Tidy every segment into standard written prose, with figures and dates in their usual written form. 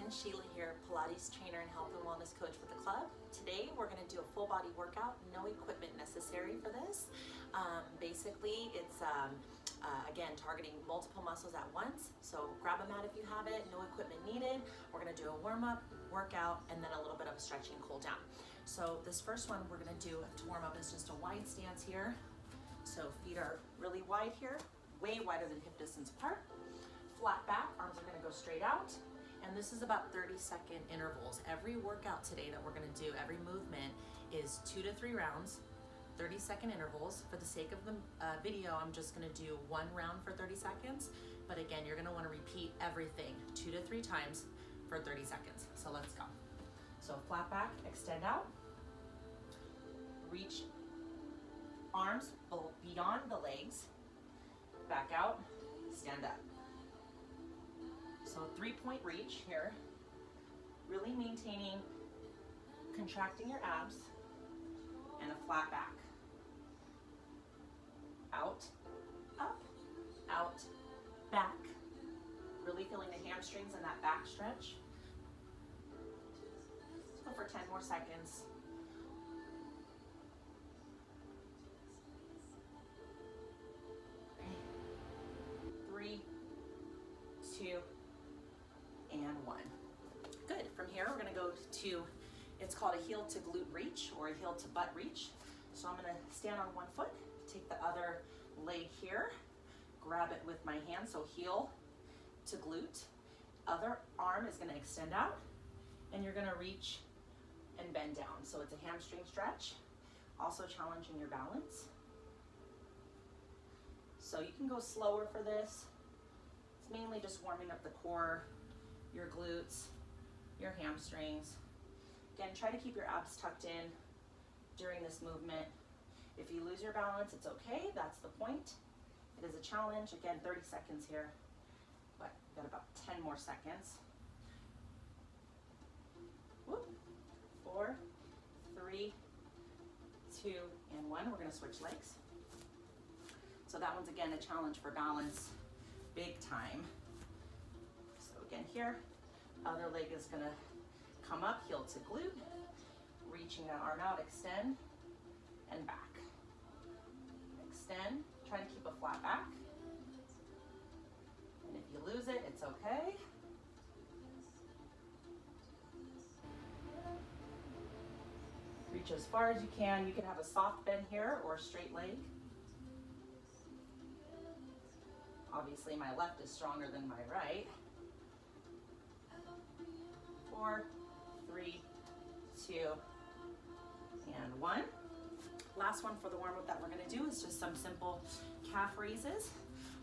everyone, Sheila here, Pilates trainer and health and wellness coach with the club. Today we're going to do a full body workout, no equipment necessary for this. Basically it's again targeting multiple muscles at once, so grab a mat if you have it, no equipment needed. We're going to do a warm-up, workout, and then a little bit of a stretching cool down. So this first one we're going to do to warm up is just a wide stance here. So feet are really wide here, way wider than hip distance apart. Flat back, arms are going to go straight out. And this is about 30-second intervals. Every workout today that we're going to do, every movement is 2 to 3 rounds, 30-second intervals. For the sake of the video, I'm just going to do one round for 30 seconds. But again, you're going to want to repeat everything 2 to 3 times for 30 seconds. So let's go. So flat back, extend out, reach arms beyond the legs, back out, stand up. So 3-point reach here, really maintaining, contracting your abs, and a flat back. Out, up, out, back. Really feeling the hamstrings and that back stretch. Let's go for 10 more seconds. 3, 2, and 1. Good. From here, we're going to go to, it's called a heel to glute reach or a heel to butt reach. So I'm going to stand on one foot, take the other leg here, grab it with my hand, so heel to glute. Other arm is going to extend out, and you're going to reach and bend down. So it's a hamstring stretch, also challenging your balance. So you can go slower for this. It's mainly just warming up the core, your glutes, your hamstrings. Again, try to keep your abs tucked in during this movement. If you lose your balance, it's okay. That's the point. It is a challenge. Again, 30 seconds here, but we've got about 10 more seconds. Whoop. 4, 3, 2, and 1. We're going to switch legs. So that one's again a challenge for balance, big time. So again here, other leg is gonna come up, heel to glute, reaching that arm out, extend, and back. Extend, try to keep a flat back. And if you lose it, it's okay. Reach as far as you can. You can have a soft bend here or a straight leg. Obviously, my left is stronger than my right. 4, 3, 2, and 1. Last one for the warm-up that we're going to do is just some simple calf raises.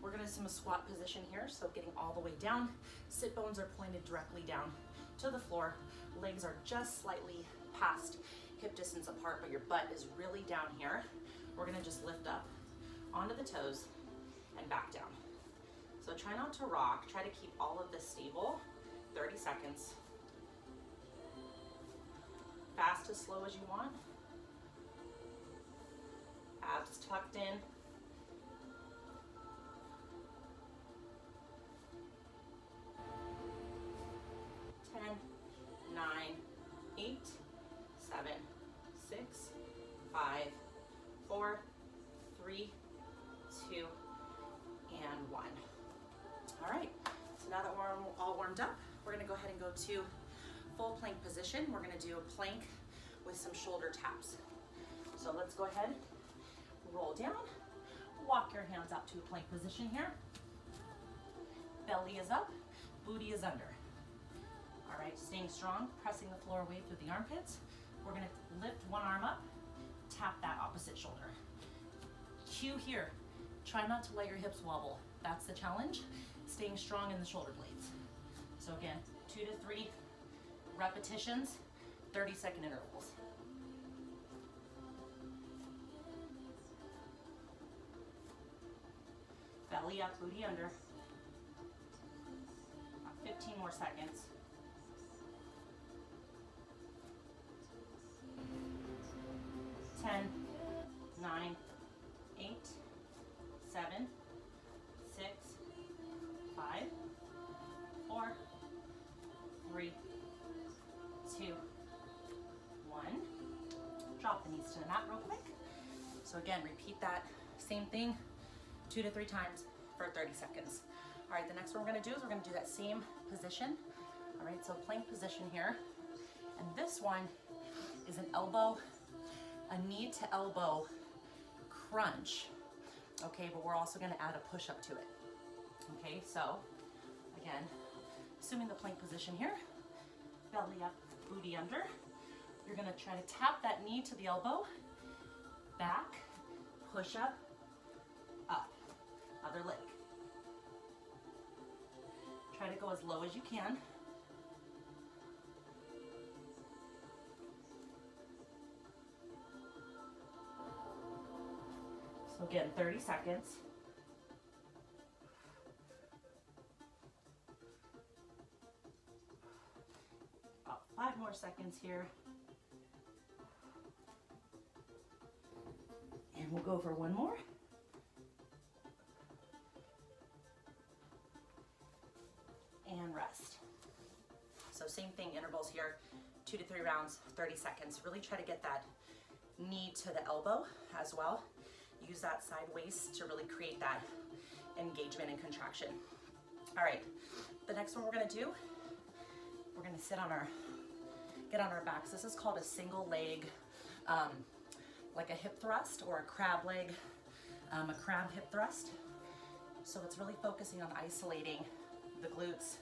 We're going to do some squat position here, so getting all the way down. Sit bones are pointed directly down to the floor. Legs are just slightly past hip distance apart, but your butt is really down here. We're going to just lift up onto the toes and back down. So try not to rock, try to keep all of this stable, 30 seconds. Fast as slow as you want. Abs tucked in. 10, 9, 8, 7, 6, 5, 4, 3, 2, and 1. All right, so now that we're all warmed up, we're gonna go ahead and go to full plank position. We're gonna do a plank with some shoulder taps. So let's go ahead, roll down, walk your hands out to a plank position here. Belly is up, booty is under. All right, staying strong, pressing the floor away through the armpits. We're gonna lift one arm up, tap that opposite shoulder. Cue here, try not to let your hips wobble. That's the challenge, staying strong in the shoulder blades. So again, 2 to 3 repetitions, 30-second intervals. Belly up, booty under. About 15 more seconds. 10, 9, 8, 7, 6, 5, 4, 3, rest in a mat real quick. So again, repeat that same thing 2 to 3 times for 30 seconds. All right, the next one we're gonna do is we're gonna do that same position. All right, so plank position here. And this one is an elbow, a knee to elbow crunch. Okay, but we're also gonna add a push-up to it. Okay, so again, assuming the plank position here, belly up, booty under. You're gonna try to tap that knee to the elbow, back, push up, other leg. Try to go as low as you can. So again, 30 seconds. About 5 more seconds here. And we'll go for one more. And rest. So same thing, intervals here, 2 to 3 rounds, 30 seconds. Really try to get that knee to the elbow as well. Use that side waist to really create that engagement and contraction. All right, the next one we're gonna do, we're gonna get on our backs. This is called a single leg, like a hip thrust or a crab leg, a crab hip thrust. So it's really focusing on isolating the glutes,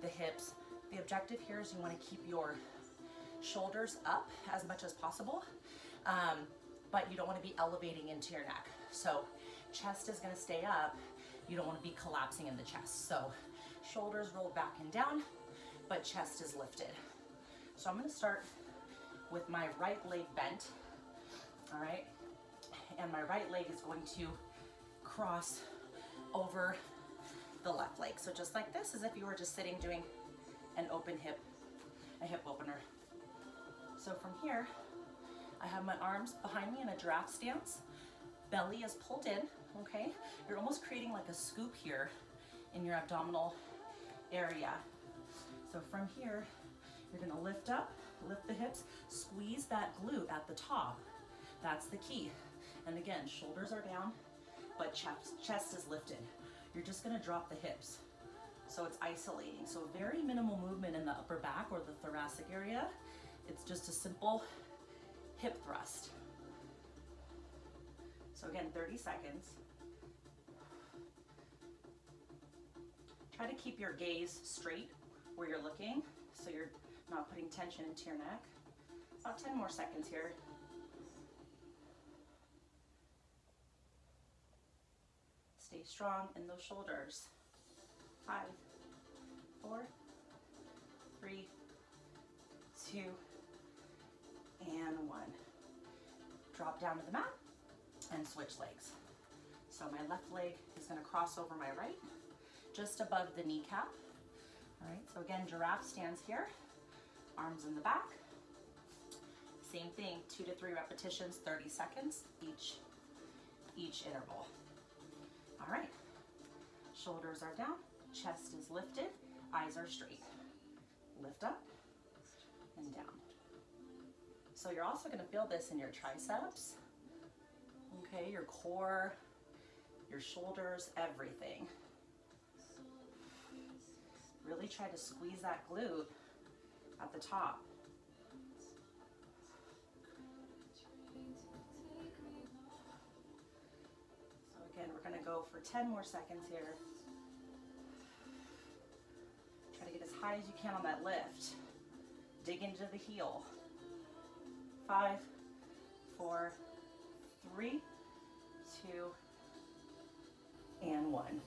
the hips. The objective here is you want to keep your shoulders up as much as possible, but you don't want to be elevating into your neck. So chest is going to stay up. You don't want to be collapsing in the chest. So shoulders rolled back and down, but chest is lifted. So I'm going to start with my right leg bent, all right? And my right leg is going to cross over the left leg. So just like this, as if you were just sitting doing an open hip, a hip opener. So from here, I have my arms behind me in a giraffe stance. Belly is pulled in, okay? You're almost creating like a scoop here in your abdominal area. So from here, you're gonna lift up, lift the hips, squeeze that glute at the top. That's the key. And again, shoulders are down, but chest is lifted. You're just gonna drop the hips. So it's isolating. So very minimal movement in the upper back or the thoracic area. It's just a simple hip thrust. So again, 30 seconds. Try to keep your gaze straight where you're looking so you're not putting tension into your neck. About 10 more seconds here. Stay strong in those shoulders. 5, 4, 3, 2, and 1. Drop down to the mat and switch legs. So my left leg is going to cross over my right, just above the kneecap. All right, so again, giraffe stance here, arms in the back. Same thing, 2 to 3 repetitions, 30 seconds each interval. All right, shoulders are down, chest is lifted, eyes are straight. Lift up and down. So you're also gonna feel this in your triceps, okay, your core, your shoulders, everything. Really try to squeeze that glute at the top. So again, we're gonna go for 10 more seconds here. Try to get as high as you can on that lift. Dig into the heel. 5, 4, 3, 2, and 1.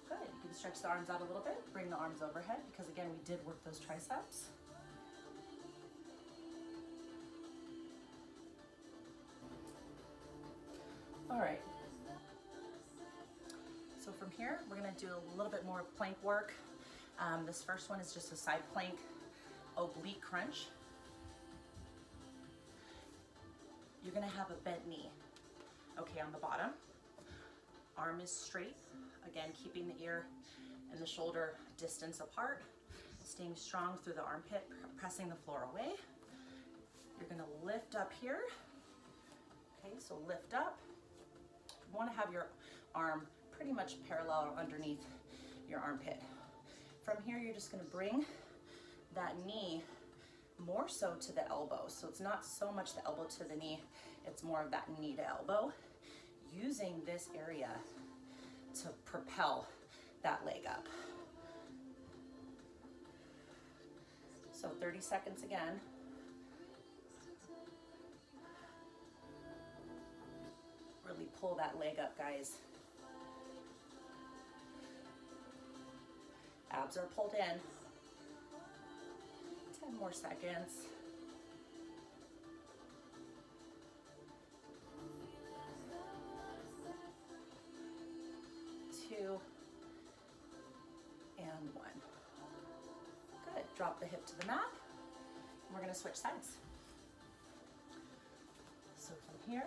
Good, you can stretch the arms out a little bit, bring the arms overhead, because again, we did work those triceps. All right. So from here, we're gonna do a little bit more plank work. This first one is just a side plank oblique crunch. You're gonna have a bent knee, okay, on the bottom. Arm is straight, again, keeping the ear and the shoulder distance apart, staying strong through the armpit, pressing the floor away. You're gonna lift up here. Okay, so lift up. You wanna have your arm pretty much parallel underneath your armpit. From here, you're just gonna bring that knee more so to the elbow. So it's not so much the elbow to the knee, it's more of that knee to elbow, using this area to propel that leg up. So 30 seconds again. Really pull that leg up, guys. Abs are pulled in. 10 more seconds. 2 and 1. Good. Drop the hip to the mat. And we're going to switch sides. So from here,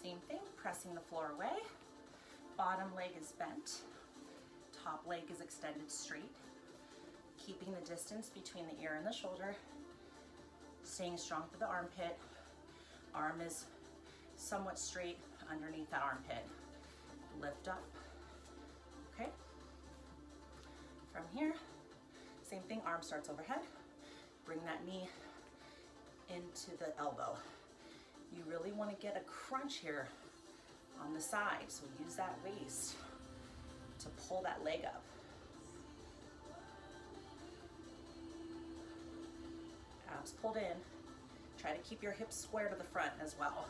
same thing, pressing the floor away. Bottom leg is bent. Top leg is extended straight. Keeping the distance between the ear and the shoulder. Staying strong through the armpit. Arm is somewhat straight underneath that armpit. Lift up. Okay. From here, same thing, arm starts overhead. Bring that knee into the elbow. You really want to get a crunch here on the side, so use that waist to pull that leg up. Abs pulled in. Try to keep your hips square to the front as well.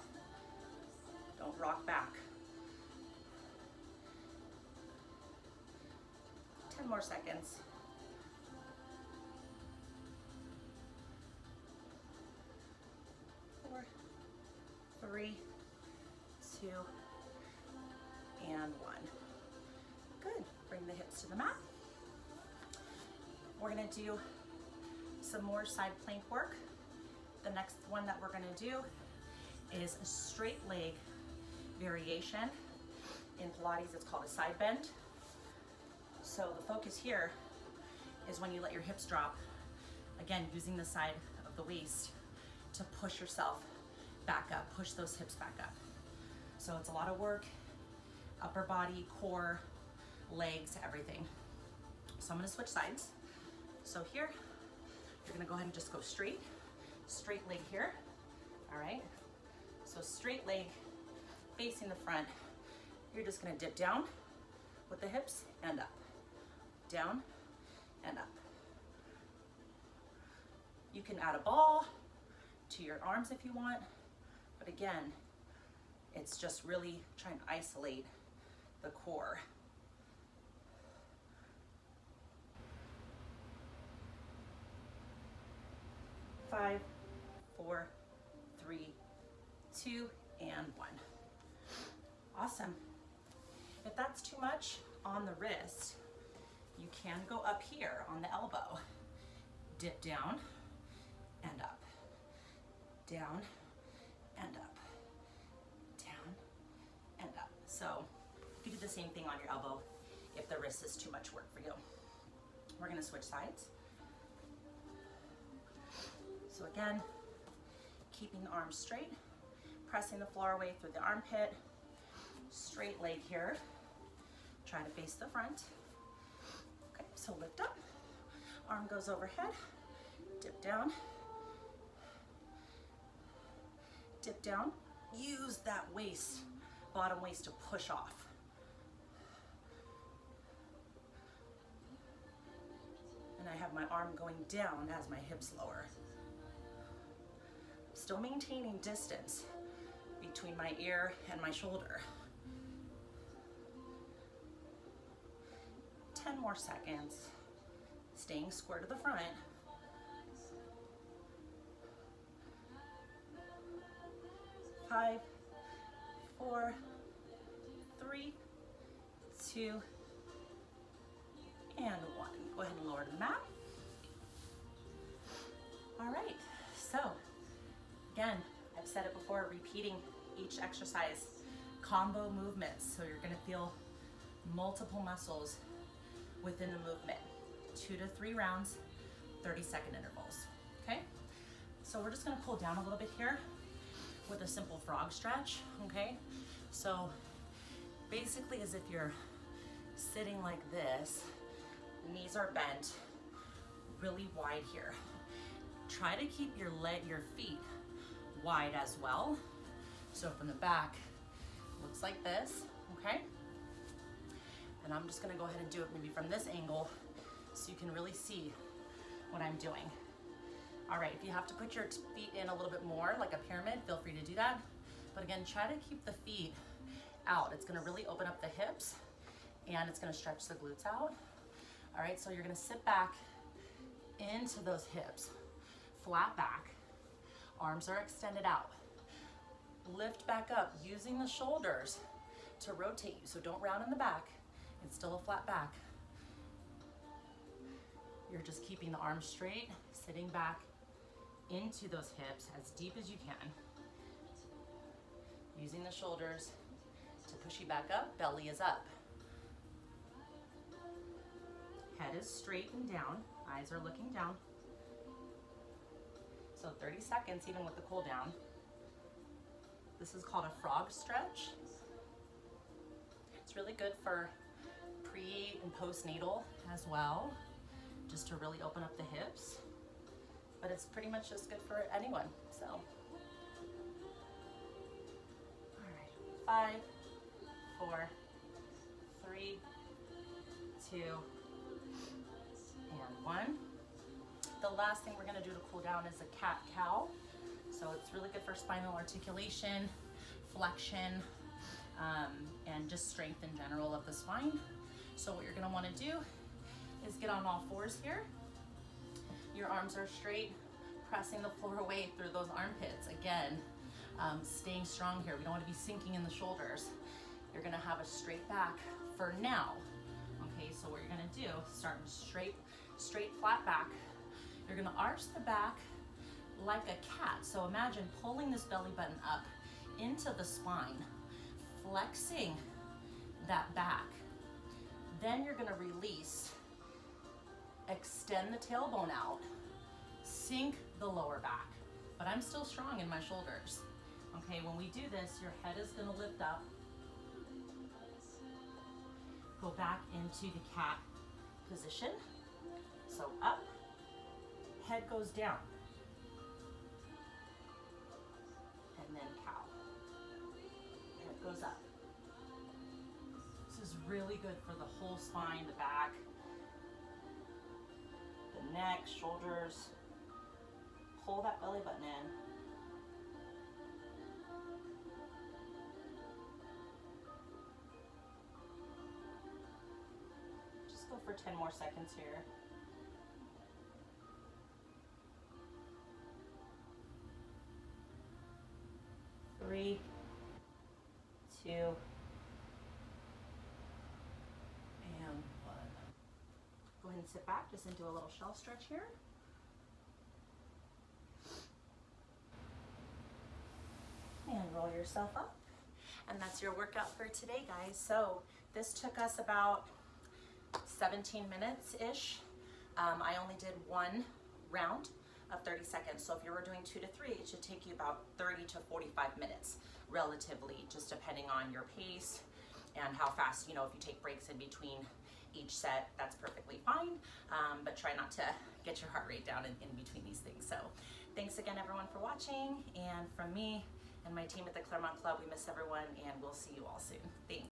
Don't rock back. 10 more seconds. 4, 3, 2, and 1. Good. Bring the hips to the mat. We're going to do some more side plank work. The next one that we're going to do is a straight leg variation. In Pilates, it's called a side bend. So the focus here is when you let your hips drop, again, using the side of the waist to push yourself back up, push those hips back up. So it's a lot of work, upper body, core, legs, everything. So I'm gonna switch sides. So here, you're gonna go ahead and just go straight leg here, all right? So straight leg facing the front. You're just gonna dip down with the hips and up, down and up. You can add a ball to your arms if you want, but again, it's just really trying to isolate the core. Five, 4, 3, 2, and 1. Awesome. If that's too much on the wrist, you can go up here on the elbow. Dip down and up. Down and up. Down and up. So you can do the same thing on your elbow if the wrist is too much work for you. We're gonna switch sides. So again, keeping the arms straight, pressing the floor away through the armpit, straight leg here. Try to face the front. Okay, so lift up, arm goes overhead, dip down, dip down. Use that waist, bottom waist to push off. And I have my arm going down as my hips lower. Still maintaining distance between my ear and my shoulder. 10 more seconds. Staying square to the front. 5, 4, 3, 2, and 1. Go ahead and lower to the mat. All right, so again, I've said it before, repeating each exercise, combo movements. So you're gonna feel multiple muscles within the movement. 2 to 3 rounds, 30-second intervals, okay? So we're just gonna cool down a little bit here with a simple frog stretch, okay? So basically as if you're sitting like this, knees are bent, really wide here. Try to keep your feet wide as well. So from the back, looks like this, okay? And I'm just gonna go ahead and do it maybe from this angle so you can really see what I'm doing. All right, if you have to put your feet in a little bit more, like a pyramid, feel free to do that. But again, try to keep the feet out. It's gonna really open up the hips and it's gonna stretch the glutes out. All right, so you're gonna sit back into those hips, flat back, arms are extended out. Lift back up using the shoulders to rotate you. So don't round in the back, it's still a flat back. You're just keeping the arms straight, sitting back into those hips as deep as you can. Using the shoulders to push you back up, belly is up. Head is straight and down, eyes are looking down. So 30 seconds even with the cool down. This is called a frog stretch. It's really good for pre and postnatal as well, just to really open up the hips. But it's pretty much just good for anyone, so. All right, 5, 4, 3, 2, and 1. The last thing we're gonna do to cool down is a cat-cow. So it's really good for spinal articulation, flexion, and just strength in general of the spine. So what you're gonna wanna do is get on all fours here. Your arms are straight, pressing the floor away through those armpits. Again, staying strong here. We don't want to be sinking in the shoulders. You're gonna have a straight back for now. Okay, so what you're gonna do, starting straight flat back. You're gonna arch the back like a cat. So imagine pulling this belly button up into the spine, flexing that back. Then you're gonna release, extend the tailbone out, sink the lower back, but I'm still strong in my shoulders. Okay, when we do this, your head is gonna lift up, go back into the cat position. So up, head goes down, and then cow, head goes up. This is really good for the whole spine, the back, the neck, shoulders. Pull that belly button in. Just go for 10 more seconds here. Three, 2, and 1. Go ahead and sit back just into a little shell stretch here. And roll yourself up. And that's your workout for today, guys. So this took us about 17 minutes-ish. I only did one round of 30 seconds. So if you were doing 2 to 3, it should take you about 30 to 45 minutes, relatively, just depending on your pace and how fast, you know, if you take breaks in between each set, that's perfectly fine. But try not to get your heart rate down in between these things. So thanks again, everyone, for watching. And from me and my team at the Claremont Club, we miss everyone, and we'll see you all soon. Thanks.